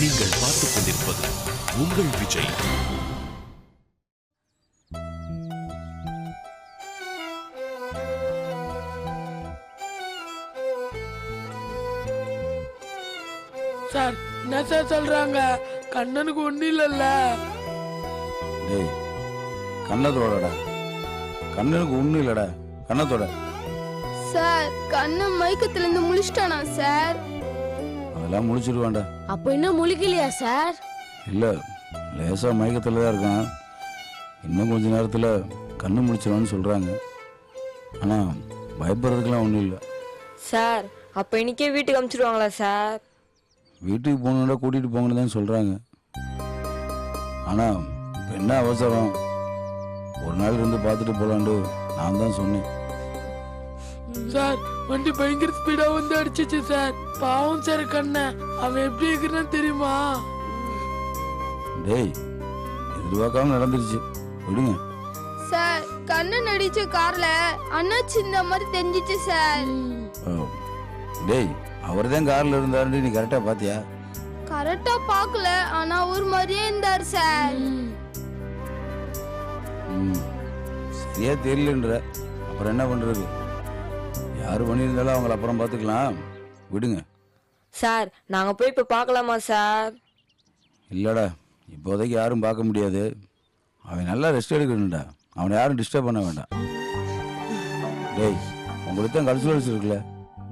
நீங்கள் பார்த்துக் கொண்டிருப்பது உங்கள் விஜய். சார் என்ன சார் சொல்றாங்க? கண்ணனுக்கு ஒண்ணு இல்லல்ல. டேய் கண்ணத்தோடடா, கண்ணனுக்கு ஒண்ணும் இல்லடா, கண்ணத்தோட. சார் கண்ணன் மயக்கத்துல இருந்து முழிச்சிட்டானா சார்? அதெல்லாம் முழிச்சிருவான்டா. அப்ப இன்னும் முழிக்கலையா சார்? இல்ல லேசா மயக்கத்துல தான் இருக்கான். இன்னும் கொஞ்ச நேரத்துல கண்ணு முழிச்சிருவான்னு சொல்றாங்க. ஆனா பயப்படுறதுக்கெல்லாம் ஒண்ணும் இல்லை சார். அப்ப இன்னைக்கே வீட்டுக்கு அனுப்பிச்சிடுவாங்களா சார்? வீட்டுக்கு போகணுன்னா கூட்டிட்டு போங்கன்னு தான் சொல்றாங்க. ஆனா இப்ப என்ன அவசரம், ஒரு நாள் இருந்து பார்த்துட்டு போலான்னு நான் தான் சொன்னேன். சார் வண்டி பயங்கர ஸ்பீடா வந்து அடிச்சிச்சு சார். பாவம் சார் கண்ணன், அவன் எப்படி இருக்கிறான்னு தெரியுமா? டேய் எதிர்பார்க்காம நடந்துருச்சு, விடுங்க. சார் கண்ணன் அடிச்ச கார்ல அண்ணாச்சி இந்த மாதிரி தெரிஞ்சிச்சு சார். டேய் அவர் தான் கார்ல இருந்தாரு, நீ கரெக்டா பாத்தியா? கரெக்டா பாக்கல, ஆனா ஒரு மாதிரியே இருந்தார் சார். சரியா தெரியலன்ற, அப்புறம் என்ன பண்றது? யாரு பண்ணியிருந்தாலும் அவங்கள அப்புறம் பார்த்துக்கலாம், விடுங்க. சார் நாங்க போய் இப்ப பார்க்கலாமா சார்? இல்லடா இப்போதைக்கு யாரும் பார்க்க முடியாது. அவன் நல்லா ரெஸ்ட் எடுக்கணும்டா, அவனை யாரும் டிஸ்டர்ப் பண்ண வேண்டாம். டேய் உங்களுக்கு தான் கல்ச்சுரல்ஸ் இருக்குல்ல,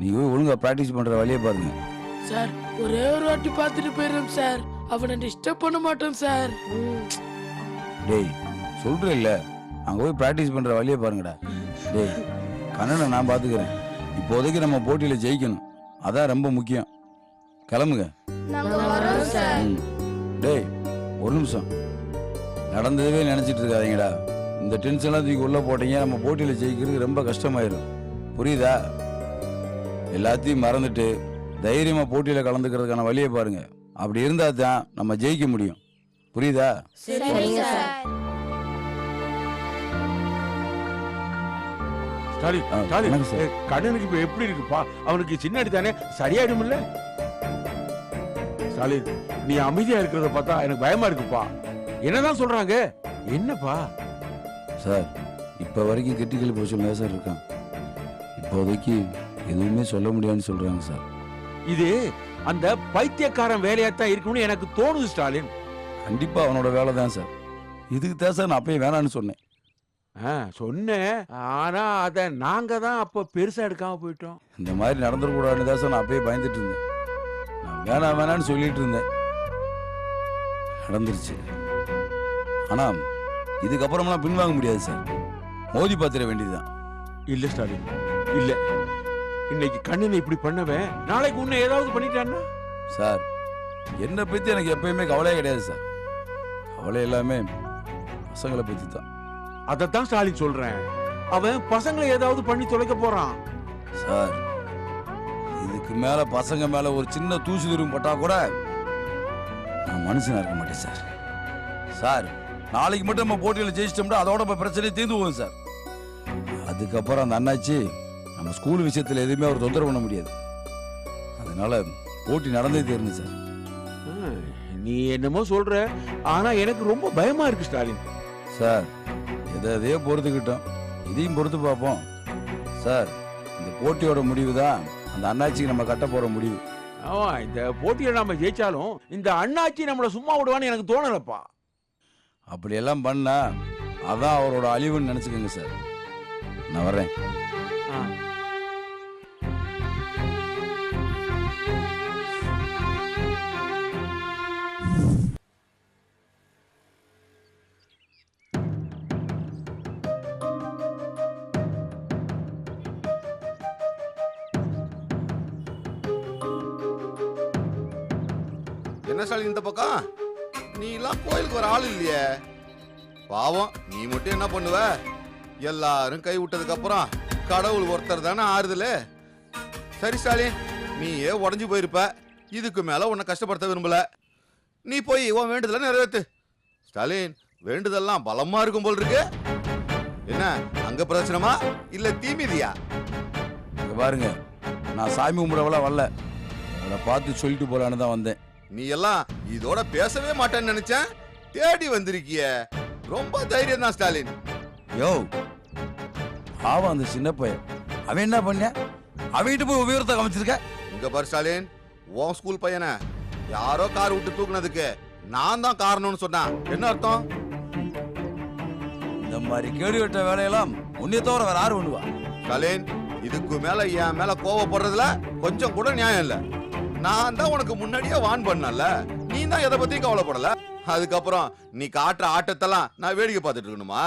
நீங்க போய் ஒழுங்கா ப்ராக்டிஸ் பண்ற வழியை பாருங்க. சார் ஒரே ஒரு வாட்டி பார்த்துட்டு போயிடும் சார், அவனை டிஸ்டர்ப் பண்ண மாட்டோம் சார். டேய் சொல்றேன் இல்ல, அங்க போய் ப்ராக்டிஸ் பண்ற வழியை பாருங்கடா. டேய் கண்ணனை நான் பாத்துக்கிறேன். இப்போதைக்கு நம்ம போட்டியில ஜெயிக்கணும், அதான் ரொம்ப முக்கியம். கிளம்புங்க. டேய் ஒரு நிமிஷம், நடந்ததவே நினைச்சிட்டு இருக்காதீங்கடா. இந்த டென்ஷன்லாம் தூக்கி உள்ள போட்டீங்க, நம்ம போட்டியில ஜெயிக்கிறது ரொம்ப கஷ்டமாயிரும், புரியுதா? எல்லாத்தையும் மறந்துட்டு தைரியமா போட்டியில கலந்துக்கிறதுக்கான வழியை பாருங்க. அப்படி இருந்தா தான் நம்ம ஜெயிக்க முடியும், புரியுதா? கண்ணனுக்கு இப்ப எப்படி இருக்குப்பா? அவனுக்கு சின்ன அடித்தானே, சரியாயிடும்ல? ஸ்டாலின் நீ அமைதியா இருக்கிறத பார்த்தா எனக்கு பயமா இருக்குப்பா. என்னதான் சொல்றாங்க? என்னப்பா? சார் இப்ப வரைக்கும் கெட்டிக்கல் போச்சு சார் இருக்கான். இப்போதைக்கு எதுவுமே சொல்ல முடியாதுன்னு சொல்றாங்க சார். இது அந்த பைத்தியக்காரன் வேலையாத்தான் இருக்கும்னு எனக்கு தோணுது ஸ்டாலின். கண்டிப்பா அவனோட வேலை தான் சார். இதுக்கு தான் சார் நான் அப்பயே வேணான்னு சொன்னேன். சொன்னேன், ஆனா அத நாங்க தான் அப்ப பெருசா எடுக்காம போயிட்டோம். இந்த மாதிரி நடந்துடக்கூடாதுன்னு தான் சார் நான் அப்பயே பயந்துட்டு இருந்தேன். நான் வேணான்னு சொல்லிட்டு இருந்தேன், நடந்துருச்சு. ஆனா இதுக்கப்புறம்லாம் பின்வாங்க முடியாது சார், மோதி பாத்திர வேண்டியதுதான். இல்ல ஸ்டாலின் இல்ல, இன்னைக்கு கண்ணனை இப்படி பண்ணவன் நாளைக்கு உன்னை ஏதாவது பண்ணிட்டான்னா? சார் என்னை பத்தி எனக்கு எப்பயுமே கவலையே கிடையாது சார். கவலை எல்லாமே பசங்களை பத்தி தான். அதத்தான் ஸ்டாலின் சொல்றேன், அவன் பசங்களை ஏதாவது பண்ணி தொலைக்க போறான். சார் இதுக்கு மேல பசங்க மேல ஒரு சின்ன தூசி துரும் பட்டா கூட நான் மனுஷனா இருக்க மாட்டேன் சார். சார் நாளைக்கு மட்டும் நம்ம போட்டியில் ஜெயிச்சிட்டோம்னா அதோட பிரச்சனை தீர்ந்து போகும் சார். அதுக்கப்புறம் அந்த அண்ணாச்சி நம்ம ஸ்கூல் விஷயத்துல எதுவுமே அவர் தொந்தரவு பண்ண முடியாது. அதனால போட்டி நடந்தே தீரணும் சார். நீ என்னமோ சொல்ற, ஆனா எனக்கு ரொம்ப பயமா இருக்கு ஸ்டாலின். சார் எதையோ பொறுத்துக்கிட்டோம், இதையும் பொறுத்து பார்ப்போம். சார் இந்த போட்டியோட முடிவு தான் அந்த அண்ணாச்சிக்கு நம்ம கட்ட போற முடிவு. ஆமா, இந்த போட்டியில நாம ஜெயிச்சாலும் இந்த அண்ணாச்சி நம்மள சும்மா விடுவான்னு எனக்கு தோணலப்பா. அப்படியெல்லாம் பண்ணா அதான் அவரோட அழிவுன்னு நினைச்சுக்கோங்க சார். நான் வர்றேன். என்ன ஸ்டாலின் இந்த பக்கம்? நீ எல்லாம் கோயிலுக்கு வர ஆள் இல்லையே. பாவம் நீ மட்டும் என்ன பண்ணுவ? எல்லாரும் கை விட்டதுக்கு அப்புறம் கடவுள் ஒருத்தர் தானே ஆறுதல். சரி ஸ்டாலின், நீயே உடஞ்சு போயிருப்ப, இதுக்கு மேல உன்னை கஷ்டப்படுத்த விரும்பல. நீ போய் உன் வேண்டுதல நிறைவேற்று. ஸ்டாலின் வேண்டுதல்லாம் பலமா இருக்கும் போல் இருக்கு. என்ன அங்க பிரச்சனமா இல்ல தீமிதியா? பாருங்க, நான் சாமி கும்பிடவெல்லாம் வரல, அவளை பார்த்து சொல்லிட்டு போலான்னு தான் வந்தேன். நீ எல்லாம் இதோட பேசவே மாட்டேன்னு நினைச்சேன். தேடி வந்திருக்கிய, ரொம்ப தைரியம் தான் ஸ்டாலின். யோ பாவம் அந்த சின்ன பையன், அவன் என்ன பண்ண? அவன்கிட்ட போய் உபயோகத்தை காமிச்சிருக்க. இங்க பாரு ஸ்டாலின், உன் ஸ்கூல் பையனை யாரோ கார் விட்டு தூக்குனதுக்கு நான் தான் காரணம்னு சொன்னான். என்ன அர்த்தம்? இந்த மாதிரி கேடு வெட்ட வேலையெல்லாம் உன்னை தவிர வேற யாரு பண்ணுவா? ஸ்டாலின், இதுக்கு மேல என் மேல கோவப்படுறதுல கொஞ்சம் கூட நியாயம் இல்ல. நான் தான் உனக்கு முன்னாடியே வான் பண்ணல, நீ தான் எதை பத்தியும் கவலைப்படல. அதுக்கப்புறம் நீ காட்டுற ஆட்டத்தெல்லாம் நான் வேடிக்கை பார்த்துட்டு இருக்கணுமா?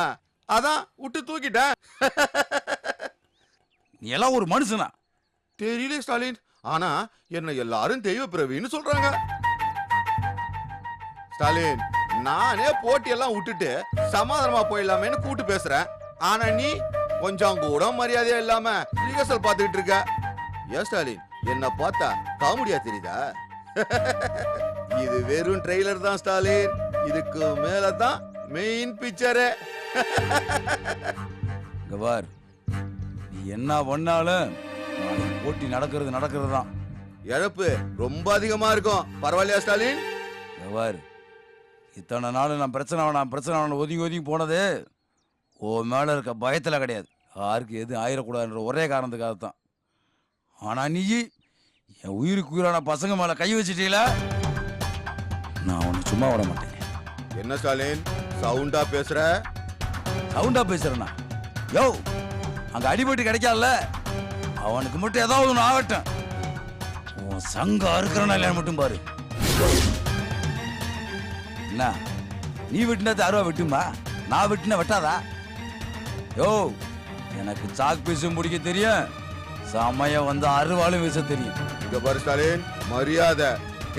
அதான் விட்டு தூக்கிட்டேன். நீ எல்லாம் ஒரு மனுஷனா? தெரியல ஸ்டாலின், ஆனா என்ன எல்லாரும் தெய்வ பிறவின்னு சொல்றாங்க. ஸ்டாலின், நானே போட்டியெல்லாம் விட்டுட்டு சமாதானமா போயிடலாமேன்னு கூட்டு பேசுறேன். ஆனா நீ கொஞ்சம் கூட மரியாதையா இல்லாம ரிஹர்சல் பார்த்துக்கிட்டு இருக்க. ஏன் ஸ்டாலின், என்ன பார்த்தா காமெடியா தெரியுதா? இது வெறும் ட்ரெய்லர் தான் ஸ்டாலின், இதுக்கு மேலதான் மெயின் பிக்சரே. கவார், நீ என்ன பண்ணாலும் நாளைக்கு போட்டி நடக்கிறது தான். இழப்பு ரொம்ப அதிகமா இருக்கும். பரவாயில்லையா ஸ்டாலின்? கவார், இத்தனை நாள் நான் பிரச்சனை ஒதுங்கி போனது ஓ மேல இருக்க பயத்துல கிடையாது, யாருக்கு எது ஆயிடக்கூடாதுன்ற ஒரே காரணத்துக்காகத்தான். ஆனா நீ என் உயிருக்கு உயிரான பசங்க மேல கை வச்சிட்டீல, நான் உன்னை சும்மா விட மாட்டேன். என்ன ஸ்டாலின் சவுண்டா பேசுற? சவுண்டா பேசுறேன்னா? யோ, அங்க அடிபட்டு கிடைக்காதுல்ல, அவனுக்கு மட்டும் ஏதாவது ஒன்று ஆகட்டும். உன் சங்க அறுக்கிறனா இல்லைன்னு மட்டும் பாரு. என்ன நீ வெட்டினது அருவா வெட்டுமா? நான் வெட்டின வெட்டாதா? யோ, எனக்கு சாக் பீஸும் பிடிக்க தெரியும், சமயம் வந்து அருவாலும் வீச தெரியும். இங்க பாரு ஸ்டாலின், மரியாதை.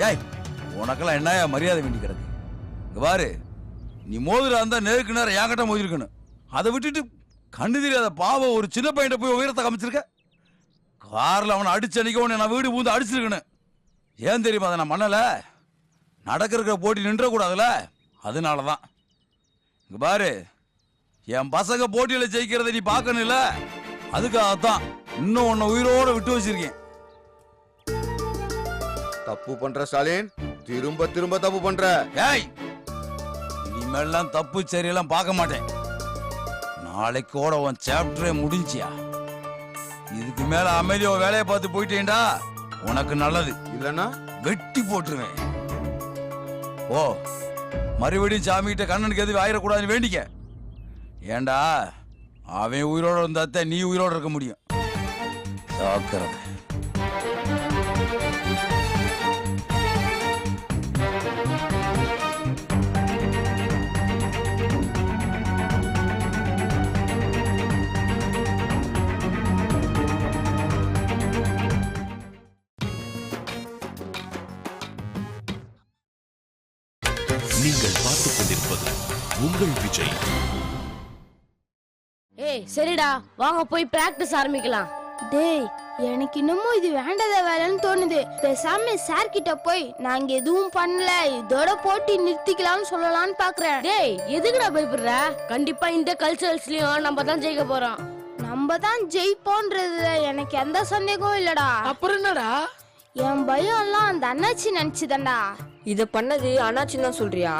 ஏய், உனக்கெல்லாம் என்னையா மரியாதை வேண்டி கிடக்கு? இங்க பாரு, நீ மோதிரா இருந்தா நேருக்கு நேரம் என்கிட்ட மோதிருக்கணும். அதை விட்டுட்டு கண்ணு தெரியாத பாவம் ஒரு சின்ன பையன் போய் உயரத்தை காமிச்சிருக்க. காரில் அவனை அடிச்சு அன்னைக்கு உன்னை நான் வீடு பூந்து அடிச்சிருக்கணும். ஏன் தெரியுமா? அதை நான் பண்ணல, நடக்கிற போட்டி நின்றக்கூடாதுல, அதனாலதான். இங்க பாரு, என் பசங்க போட்டியில ஜெயிக்கிறத நீ பார்க்கணும் இல்ல, அதுக்காகத்தான் இன்னும் உன்னை உயிரோட விட்டு வச்சிருக்கேன். தப்பு பண்ற ஸ்டாலின், திரும்ப திரும்ப தப்பு பண்ற. ஏய், இனிமேலாம் தப்பு சரியெல்லாம் பார்க்க மாட்டேன். நாளைக்கோட உன் சாப்டரே முடிஞ்சியா? இதுக்கு மேல அமைதியோ வேலையை பார்த்து போயிட்டேன்டா உனக்கு நல்லது. இல்லன்னா வெட்டி போட்டுருவேன். ஓ, மறுபடியும் சாமிகிட்ட கண்ணனுக்கு எதுவும் ஆயிடக்கூடாதுன்னு வேண்டிக்க. ஏண்டா, அவன் உயிரோட இருந்தா நீ உயிரோட இருக்க முடியும். ஜாக்கிரதை. நீங்கள் பார்த்துக் கொண்டிருப்பது உங்கள் விஜய். ஏய் சரிடா, வாங்க போய் பிராக்டிஸ் ஆரம்பிக்கலாம். டேய், எனக்கு இன்னமும் இது வேண்டாத வேலைன்னு தோணுது. பேசாம சார் கிட்ட போய் நாங்க எதுவும் பண்ணல, இதோட போட்டி நிறுத்திக்கலாம்னு சொல்லலாம்னு பாக்குறேன். டேய், எதுக்குடா பயப்படுற? கண்டிப்பா இந்த கல்ச்சரல்ஸ்லயும் நம்ம தான் ஜெயிக்க போறோம். நம்ம தான் ஜெயிப்போன்றதுல எனக்கு எந்த சந்தேகமும் இல்லடா. அப்புறம் என்னடா? என் பயம் எல்லாம் அந்த அண்ணாச்சி நினைச்சுதான்டா. இத பண்ணது அண்ணாச்சின்னு தான் சொல்றியா?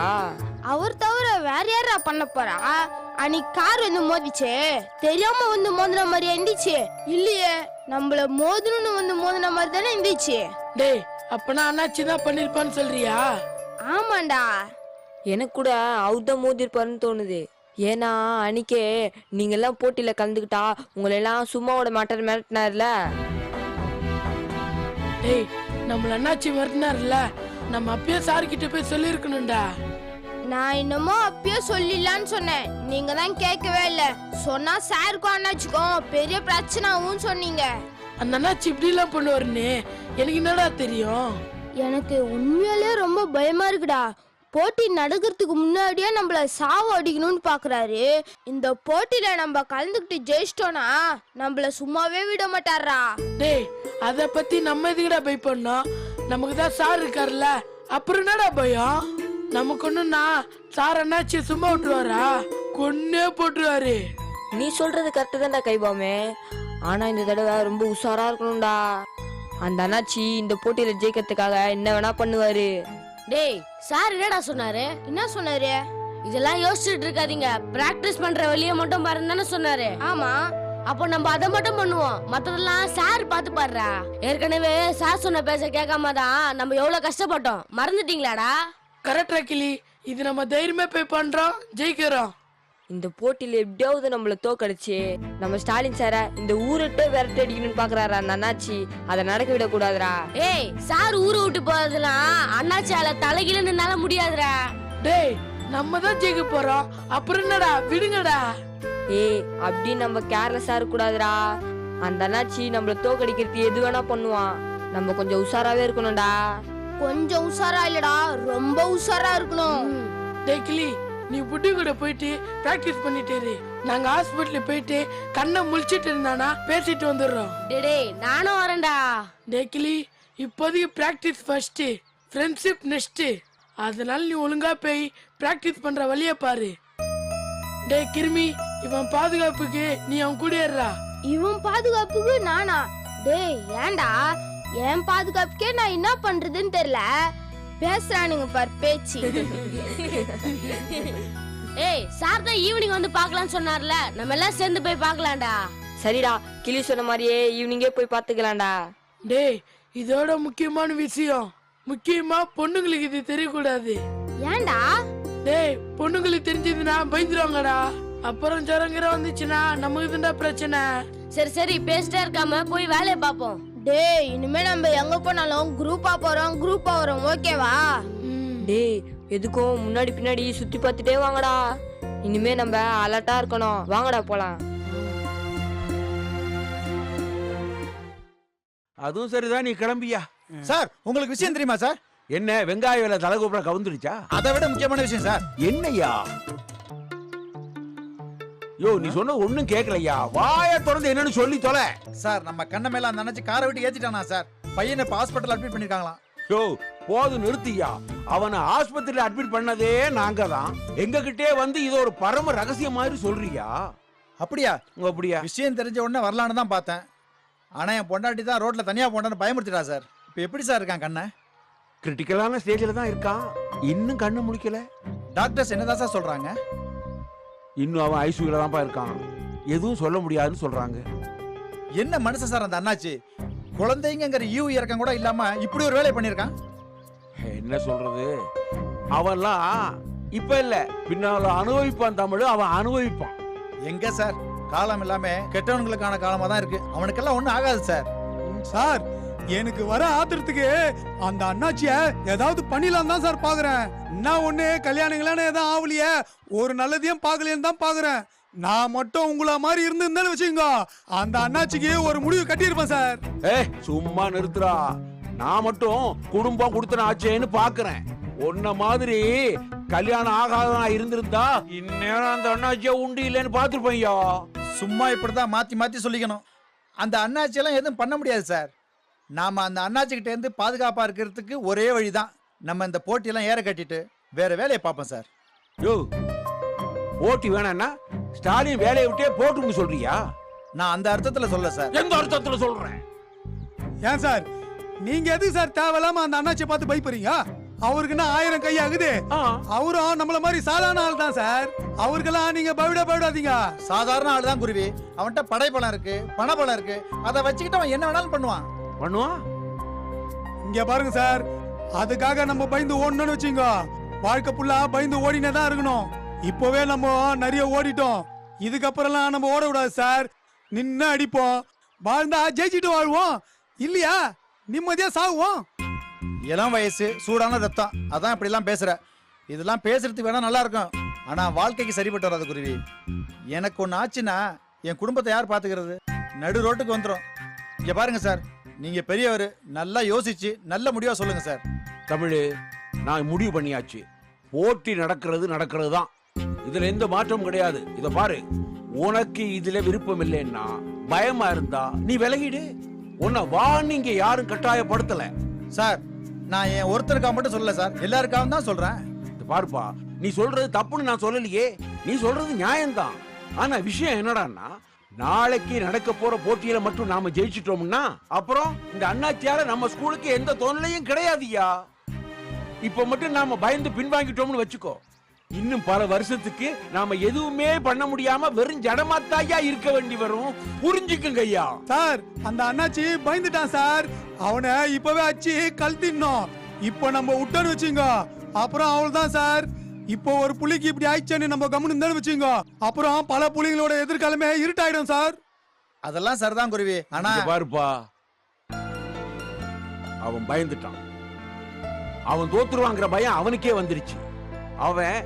அவர் தவிர வேற யாரா பண்ண போறா? அன்னைக்கு கார் வந்து மோதிச்சே, தெரியாம வந்து மோதின மாதிரி இருந்துச்சு இல்லையே? நம்மள மோதணும்னு வந்து மோதின மாதிரி தானே இருந்துச்சு. டேய், அப்பனா அண்ணாச்சி தான் பண்ணிருப்பான்னு சொல்றியா? ஆமாண்டா. எனக்கு கூட அவுதான் மோதிருப்பாருன்னு தோணுது. ஏன்னா அன்னைக்கே நீங்க எல்லாம் போட்டியில கலந்துக்கிட்டா உங்களை எல்லாம் சும்மா விட மாட்டார் மிரட்டினார்ல. டேய், நம்மள அண்ணாச்சி மிரட்டினார்ல, நம்ம அப்பயே சார் கிட்ட போய் சொல்லி இருக்கணும்டா. நான் என்னமோ அப்பயே சொல்லிடலான்னு சொன்னேன், நீங்க தான் கேட்கவே இல்ல. சொன்னா சாருக்கும் அண்ணாச்சிக்கும் பெரிய பிரச்சனை ஆகும் சொன்னீங்க. அந்த அண்ணாச்சி இப்படி எல்லாம் பண்ணுவாருன்னு எனக்கு என்னடா தெரியும்? எனக்கு உண்மையிலே ரொம்ப பயமா இருக்குடா. போட்டி நடக்கிறதுக்கு முன்னாடியே நம்மள சாவு அடிக்கணும்னு பாக்குறாரு. இந்த போட்டியில நம்ம கலந்துக்கிட்டு ஜெயிச்சிட்டோம்னா நம்மள சும்மாவே விட மாட்டாரா. டேய், அத பத்தி நம்ம எதுக்குடா பயப்படணும்? நமக்கு தான் சார் இருக்காருல்ல, அப்புறம் என்னடா பயம்? நமக்கு ஒண்ணுன்னா சார் அண்ணாச்சி சும்மா விட்டுருவாரா? கொன்னே போட்டுருவாரு. நீ சொல்றது கரெக்டு தான்டா கைபாமே. ஆனா இந்த தடவை ரொம்ப உஷாரா இருக்கணும்டா. அந்த அண்ணாச்சி இந்த போட்டியில ஜெயிக்கிறதுக்காக என்ன வேணா பண்ணுவாரு. டேய் சார் என்னடா சொன்னாரு? என்ன சொன்னாரு? இதெல்லாம் யோசிச்சுட்டு இருக்காதீங்க, பிராக்டிஸ் பண்ற வழியை மட்டும் பாருன்னு சொன்னாரு. ஆமா, அப்போ நம்ம அதை மட்டும் பண்ணுவோம், மத்ததெல்லாம் சார் பார்த்து பாடுறா. ஏற்கனவே சார் சொன்ன பேச கேட்காம தான் நம்ம எவ்வளவு கஷ்டப்பட்டோம், மறந்துட்டீங்களாடா? கரெக்டா கிளி, இது நம்ம தைரியமா போய் பண்றோம், ஜெயிக்கிறோம். இந்த போட்டியில எப்படியாவது நம்மள தோக்கடிச்சு நம்ம ஸ்டாலின் சார இந்த ஊருட்டே விரட்டி அடிக்கணும்னு பாக்குறாரா அந்த அண்ணாச்சி. அதை நடக்க விட கூடாதுடா. ஏய் சார் ஊரை விட்டு போறதுலாம் அண்ணாச்சியால தலைகீழ நின்னால முடியாதுடா. டேய் நம்ம தான் ஜெயிக்க போறோம், அப்புறம் என்னடா, விடுங்கடா. ஏய் அப்படி நம்ம கேர்லெஸ்ஸா இருக்க கூடாதுடா. அந்த அண்ணாச்சி நம்மள தோக்கடிக்கிறதுக்கு எது வேணா பண்ணுவான். நம்ம கொஞ்சம் உஷாராவே இருக்கணும்டா. கொஞ்சம் உஷாரா இல்லடா, ரொம்ப உஷாரா இருக்கணும். டேய் கிளி, நீ புட்டி கூட போயிட்டு பிராக்டிஸ் பண்ணிட்டு இரு. நாங்க ஹாஸ்பிட்டல் போயிட்டு கண்ணை முழிச்சிட்டு இருந்தானா பேசிட்டு வந்துடுறோம். டேய் நானும் வரேன்டா. டேய் கிளி, இப்போதைக்கு பிராக்டிஸ் ஃபர்ஸ்ட், ஃப்ரெண்ட்ஷிப் நெக்ஸ்ட். அதனால நீ ஒழுங்கா போய் பிராக்டிஸ் பண்ற வழிய பாரு. டேய் கிருமி, இவன் பாதுகாப்புக்கு நீ அவன் கூட ஏறுறா. இவன் பாதுகாப்புக்கு நானா? டேய் ஏன்டா, என் பாதுகாப்புக்கே நான் என்ன பண்றதுன்னு தெரியல. பேசுறானுங்க பார் பேச்சு. ஏய் சார் தான் ஈவினிங் வந்து பார்க்கலாம்னு சொன்னார்ல, நம்ம எல்லாம் சேர்ந்து போய் பார்க்கலாம்டா. சரிடா, கிளி சொன்ன மாதிரியே ஈவினிங்கே போய் பாத்துக்கலாம்டா. டேய் இதோட முக்கியமான விஷயம், முக்கியமா பொண்ணுங்களுக்கு இது தெரியக்கூடாது. ஏன்டா? டேய் பொண்ணுங்களுக்கு தெரிஞ்சதுன்னா பயந்துருவாங்கடா. அப்புறம் ஜரங்கிற வந்துச்சுன்னா நமக்கு தான்டா பிரச்சனை. சரி சரி பேசிட்டே இருக்காம போய் வேலையை பார்ப்போம். டேய் இனிமே நம்ம எங்க போனாலும் குரூப்பா போறோம், குரூப்பா வரோம், ஓகேவா? டேய் எதுக்கும் முன்னாடி பின்னாடி சுத்தி பார்த்துட்டே வாங்கடா. இனிமே நம்ம அலர்ட்டா இருக்கணும். வாங்கடா போலாம். அதுவும் சரிதான், நீ கிளம்பியா? சார் உங்களுக்கு விஷயம் தெரியுமா சார்? என்ன வெங்காய விலை தலைகூப்பட கவுந்துருச்சா? அதை விட முக்கியமான விஷயம் சார். என்னையா? யோ நீ சொன்ன ஒண்ணும் கேட்கலையா? வாய திறந்து என்னன்னு சொல்லி தொலை. சார் நம்ம கண்ண மேல அந்த நினைச்சு காரை விட்டு ஏத்திட்டானா சார். பையனை இப்ப ஹாஸ்பிட்டல் அட்மிட் பண்ணிருக்காங்களாம். யோ போது நிறுத்தியா. அவனை ஆஸ்பத்திரியில அட்மிட் பண்ணதே நாங்க தான். எங்க கிட்டே வந்து இது ஒரு பரம ரகசியம் மாதிரி சொல்றியா? அப்படியா? அப்படியா? விஷயம் தெரிஞ்ச உடனே வரலான்னு தான் பார்த்தேன். ஆனா என் பொண்டாட்டி தான் ரோட்ல தனியா போண்டான்னு பயமுறுத்திட்டா சார். இப்ப எப்படி சார் இருக்கான் கண்ண? கிரிட்டிக்கலான ஸ்டேஜ்ல தான் இருக்கான். இன்னும் கண்ணு முழிக்கல. டாக்டர்ஸ் என்னதான் சார் சொல்றாங்க? இன்னும் அவன் ஐசியூல தான்ப்பா இருக்கான். எதுவும் சொல்ல முடியாதுன்னு சொல்றாங்க. என்ன மனுஷன் சார் அந்த அண்ணாச்சி? குழந்தைங்கிற ஈவு இறக்கம் கூட இல்லாம இப்படி ஒரு வேலையை பண்ணிருக்கான். என்ன சொல்றது, அவன்லாம் இப்ப இல்ல பின்னால அனுபவிப்பான். தமிழ் அவன் அனுபவிப்பான். எங்க சார், காலம் எல்லாமே கெட்டவனுங்களுக்கான காலமா தான் இருக்கு. அவனுக்கெல்லாம் ஒண்ணும் ஆகாது சார். சார் எனக்கு வர ஆத்திரத்துக்கு அந்த அண்ணாச்சிய ஏதாவது பண்ணிடலாம் தான் சார் பாக்குறேன். என்ன ஒண்ணு கல்யாணங்களான ஏதாவது ஆவலிய, ஒரு நல்லதையும் பாக்கலையும் தான் பாக்குறேன். நான் மட்டும் உங்கள மாதிரி இருந்திருந்தேன்னு வச்சுங்க, அந்த அண்ணாச்சிக்கு ஒரு முடிவு கட்டியிருப்பேன் சார். சும்மா நிறுத்துறா. நான் மட்டும் குடும்பம் கொடுத்தன ஆச்சேன்னு பாக்குறேன். உன்ன மாதிரி கல்யாணம் ஆகாதான் இருந்திருந்தா இந்நேரம் அந்த அண்ணாச்சியா உண்டு இல்லைன்னு பாத்துருப்பையா. சும்மா இப்படிதான் மாத்தி மாத்தி சொல்லிக்கணும். அந்த அண்ணாச்சி எல்லாம் எதுவும் பண்ண முடியாது சார். நாம அந்த அண்ணாச்சி கிட்ட இருந்து பாதுகாப்பா இருக்கிறதுக்கு ஒரே வழிதான், நம்ம இந்த போட்டியெல்லாம் ஏற கட்டிட்டு வேற வேலையை பார்ப்போம் சார். யோ போட்டி வேணான்னா ஸ்டாலின் வேலையை விட்டே போட்டுன்னு சொல்றியா? நான் அந்த அர்த்தத்துல சொல்ல சார். எந்த அர்த்தத்துல சொல்றேன்? ஏன் சார் நீங்க எதுக்கு சார் தேவையில்லாம அந்த அண்ணாச்சியை பார்த்து பயப்படுறீங்க? அவருக்குன்னா 1000 கை ஆகுது. அவரும் நம்மள மாதிரி சாதாரண ஆள் தான் சார். அவருக்கெல்லாம் நீங்க பயப்படாதீங்க. சாதாரண ஆள் தான் குருவி. அவன்கிட்ட படைப்பலம் இருக்கு, பணபலம் இருக்கு. அதை வச்சுக்கிட்டு அவன் என்ன வேணாலும் பண்ணுவான். இங்க பாருங்க சார், அதுக்காக நம்ம பயந்து ஓடணும்னு வச்சுங்க, வாழ்க்கை புள்ளா பயந்து ஓடினே தான் இருக்கணும். இப்பவே நம்ம நிறைய ஓடிட்டோம், இதுக்கப்புறம்லாம் நம்ம ஓட விடாது சார். நின்று அடிப்போம், வாழ்ந்தா ஜெயிச்சுட்டு வாழ்வோம், இல்லையா நிம்மதியா சாகுவோம். இளம் வயசு, சூடான ரத்தம், அதான் இப்படி எல்லாம் பேசுற. இதெல்லாம் பேசுறதுக்கு வேணா நல்லா இருக்கும், ஆனா வாழ்க்கைக்கு சரிப்பட்டு வராது குருவி. எனக்கு ஒண்ணு ஆச்சுன்னா என் குடும்பத்தை யார் பாத்துக்கிறது? நடு ரோட்டுக்கு வந்துடும். இங்க பாருங்க சார், நீங்க பெரியவர், நல்லா யோசிச்சு நல்ல முடிவா சொல்லுங்க சார். தமிழ், நான் முடிவு பண்ணியாச்சு. போட்டி நடக்கிறது தான். இதுல எந்த மாற்றமும் கிடையாது. இத பாரு, உனக்கு இதுல விருப்பம் இல்லைன்னா, பயமா இருந்தா நீ விலகிடு. உன்னை வார்னிங்க யாரும் கட்டாயப்படுத்தல சார். நான் என் ஒருத்தருக்காக மட்டும் சொல்லல சார், எல்லாருக்காகவும் தான் சொல்றேன். பாருப்பா, நீ சொல்றது தப்புன்னு நான் சொல்லலையே. நீ சொல்றது நியாயம்தான். ஆனா விஷயம் என்னடான்னா, நாளைக்கு நடக்க போற போட்டியில மட்டும் நாம ஜெயிச்சிட்டோம்னா அப்புறம் இந்த அண்ணாச்சியால நம்ம ஸ்கூலுக்கு எந்த தொல்லையும் கிடையாதுயா. இப்ப மட்டும் நாம பயந்து பின்வாங்கிட்டோம்னு வச்சுக்கோ, இன்னும் பல வருஷத்துக்கு நாம எதுவுமே பண்ண முடியாம வெறும் ஜடமாத்தாயா இருக்க வேண்டி வரும். புரிஞ்சுக்குங்க ஐயா. சார் அந்த அண்ணாச்சி பயந்துட்டான் சார். அவனை இப்பவே அச்சு கழட்டினோம். இப்போ நம்ம விட்டோன்னு வச்சுங்க, அப்புறம் அவள்தான் சார். இப்போ ஒரு புலிக்கு இப்படி ஆயிடுச்சேன்னு நம்ம கம்முன்னு இருந்தாலும் வச்சுங்க, அப்புறம் பல புலிகளோட எதிர்காலமே இருட்டாயிடும் சார். அதெல்லாம் சரிதான் குருவி. ஆனா இங்க பாருப்பா, அவன் பயந்துட்டான். அவன் தோத்துருவாங்கிற பயம் அவனுக்கே வந்துருச்சு. அவன்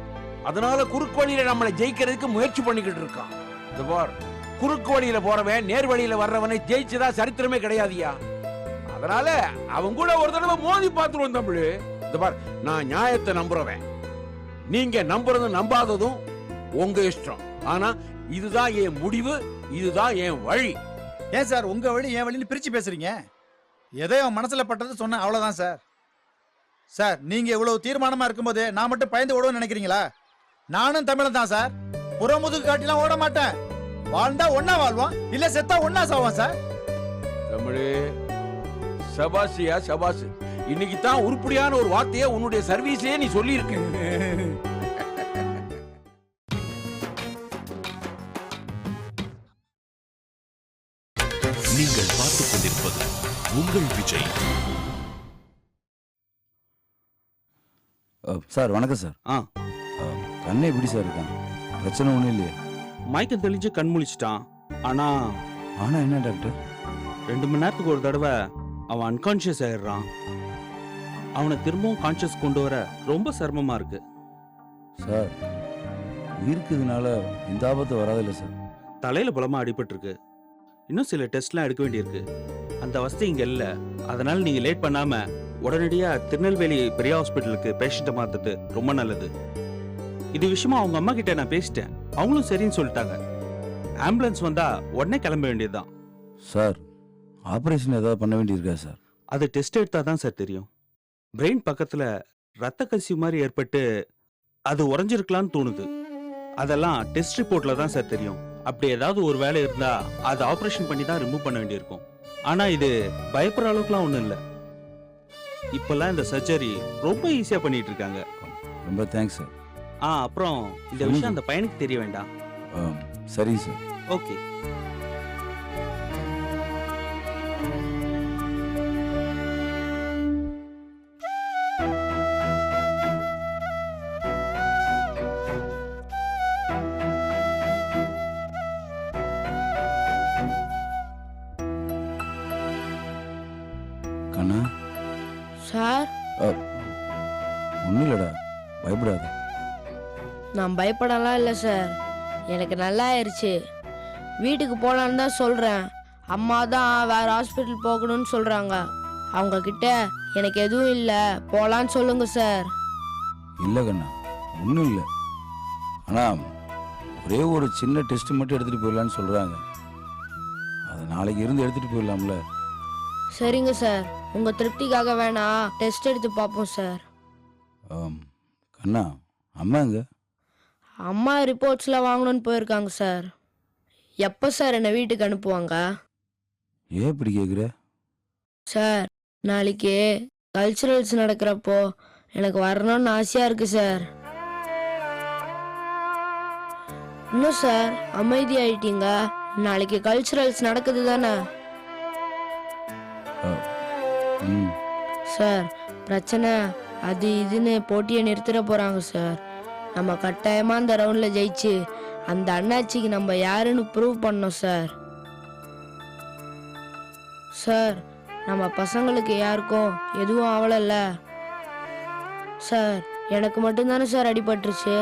அதனால குறுக்கு வழியில நம்மளை ஜெயிக்கிறதுக்கு முயற்சி பண்ணிக்கிட்டு இருக்கான். இந்த பார், குறுக்கு வழியில போறவன் நேர் வழியில வர்றவனை ஜெயிச்சதா சரித்திரமே கிடையாதுயா. அதனால அவன் கூட ஒரு தடவை மோதி பார்த்துருவோம் தமிழ். இந்த பார், நான் நியாயத்தை நம்புறவன். நீங்க நம்புறதும் நம்பாததும் உங்க இஷ்டம். ஆனா இதுதான் என் முடிவு, இதுதான் என் வழி. ஏன் சார் உங்க வழி என் வழின்னு பிரிச்சு பேசுறீங்க? எதோ அவன் மனசுல பட்டது சொன்ன அவ்வளவுதான் சார். சார் நீங்க இவ்வளவு தீர்மானமா இருக்கும்போது நான் மட்டும் பயந்து ஓடுவேன்னு நினைக்கிறீங்களா? நானும் தமிழன் தான் சார். புறமுதுகு காட்டிலாம் ஓட மாட்டேன். வாழ்ந்தா ஒன்னா வாழ்வோம், இல்ல செத்தா ஒன்னா சாவோம் சார். தமிழே, சபாசியா சபாஸ். இன்னைக்கு தான் உருப்படியான ஒரு வார்த்தையை உன்னுடைய சர்வீஸ்லயே நீ சொல்லி இருக்க. நீங்கள் பார்த்துக் கொண்டிருப்பது உங்கள் விஜய். சார் வணக்கம் சார். கண்ணே எப்படி சார் இருக்கான்? பிரச்சனை ஒன்றும் இல்லையே? மயக்கம் தெளிஞ்சு கண் முழிச்சிட்டான். ஆனா ஆனா என்ன டாக்டர்? 2 மணி நேரத்துக்கு ஒரு தடவை அவன் அன்கான்ஷியஸ் ஆயிடுறான். அவனை திரும்பவும் கான்ஷியஸ் கொண்டு வர ரொம்ப சிரமமா இருக்கு சார். உயிருக்கு இதனால இந்த ஆபத்து வராதில்ல சார்? தலையில பலமா அடிபட்டு இருக்கு. இன்னும் சில டெஸ்ட்லாம் எடுக்க வேண்டியிருக்கு. அந்த வசதி இங்க இல்ல. அதனால நீங்க லேட் பண்ணாம உடனடியா திருநெல்வேலி பெரிய ஹாஸ்பிட்டலுக்கு பேஷண்ட்டை மாத்துறது ரொம்ப நல்லது. இது விஷயமா அவங்க அம்மா கிட்ட நான் பேசிட்டேன். அவங்களும் சரின்னு சொல்லிட்டாங்க. ஆம்புலன்ஸ் வந்தா உடனே கிளம்ப வேண்டியதுதான். சார் ஆபரேஷன் ஏதாவது பண்ண வேண்டியிருக்கா சார்? அது டெஸ்ட் எடுத்தா தான் சார் தெரியும். பிரெயின் பக்கத்துல ரத்த கசிவு மாதிரி ஏற்பட்டு அது உறைஞ்சிருக்கலாம்னு தோணுது. அதெல்லாம் டெஸ்ட் ரிப்போர்ட்ல தான் சார் தெரியும். அப்படி ஏதாவது ஒரு வேலை இருந்தா அதை ஆபரேஷன் பண்ணி தான் ரிமூவ் பண்ண வேண்டியிருக்கும். ஆனா இது பயப்படுற அளவுக்குலாம் ஒன்றும் இல்லை. இப்பெல்லாம் இந்த சர்ஜரி ரொம்ப ஈஸியா பண்ணிட்டு இருக்காங்க. ரொம்ப தேங்க்ஸ் சார். அப்புறம் இந்த விஷயம் அந்த பையனுக்கு தெரிய வேண்டாம். சரிங்க சார். ஓகே. கண்ணா. சார் ஒன்றும் இல்லைடா, பயப்படாத. நான் பயப்படலாம் இல்லை சார். எனக்கு நல்லா ஆயிடுச்சு. வீட்டுக்கு போகலான்னு தான் சொல்கிறேன். அம்மா தான் வேறு ஹாஸ்பிட்டல் போகணும்னு சொல்கிறாங்க. அவங்க கிட்ட எனக்கு எதுவும் இல்லை, போகலான்னு சொல்லுங்க சார். இல்லை கண்ணா, ஒன்றும் இல்லை. ஆனால் ஒரே ஒரு சின்ன டெஸ்ட் மட்டும் எடுத்துகிட்டு போயிடலான்னு சொல்கிறாங்க. அதை நாளைக்கு இருந்து எடுத்துகிட்டு போயிடலாம்ல? சரிங்க சார், உங்கள் திருப்திக்காக வேணா டெஸ்ட் எடுத்து பார்ப்போம் சார். கண்ணா, அம்மா எங்க? அம்மா ரிப்போர்ட்ஸ்லாம் வாங்கணும்னு போயிருக்காங்க சார். எப்போ சார் என்னை வீட்டுக்கு அனுப்புவாங்க? ஏன் இப்படி கேட்குற? சார் நாளைக்கு கல்ச்சுரல்ஸ் நடக்கிறப்போ எனக்கு வரணும்னு ஆசையாக இருக்கு சார். இன்னும் சார் அமைதியாயிட்டீங்க. நாளைக்கு கல்ச்சுரல்ஸ் நடக்குது தானே சார்? பிரச்சனை அது இதுன்னு போட்டியை நிறுத்திட போகிறாங்க சார். நம்ம கட்டாயமாக அந்த ரவுண்டில் ஜெயிச்சு அந்த அண்ணாச்சிக்கு நம்ம யாருன்னு ப்ரூவ் பண்ணோம் சார். சார் நம்ம பசங்களுக்கு யாருக்கும் எதுவும் ஆகலைல்ல சார்? எனக்கு மட்டும்தானே சார் அடிபட்டுருச்சு.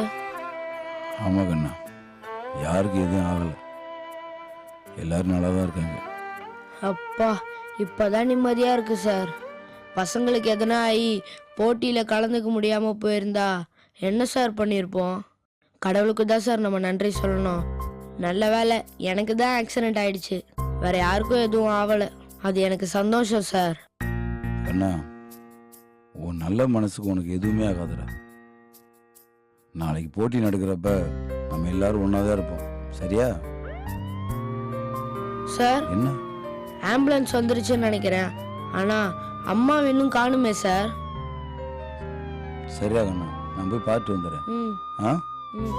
ஆமாம் கண்ணா, யாருக்கு எதுவும் ஆகலை. எல்லாரும் நல்லா தான் இருக்காங்க. அப்பா இப்போதான் நிம்மதியாக இருக்கு சார். பசங்களுக்கு எதனா ஆகி போட்டியில் கலந்துக்க முடியாமல் போயிருந்தா என்ன சார் பண்ணியிருப்போம்? கடவுளுக்கு தான் சார் நம்ம நன்றி சொல்லணும். நல்ல வேலை எனக்கு தான் ஆக்சிடென்ட் ஆயிடுச்சு, வேற யாருக்கும் எதுவும் ஆகலை. அது எனக்கு சந்தோஷம் சார். கண்ணா, உன் நல்ல மனசுக்கு உனக்கு எதுவுமே ஆகாதுடா. நாளைக்கு போட்டி நடக்கிறப்ப நம்ம எல்லாரும் ஒன்றா தான் இருப்போம், சரியா? சார் என்ன? ஆம்புலன்ஸ் வந்துருச்சுன்னு நினைக்கிறேன். ஆனால் அம்மா இன்னும் காணுமே சார். சரியா கண்ணா நான் போய் பார்த்துட்டு வந்துடுறேன் ம் ஆ ம்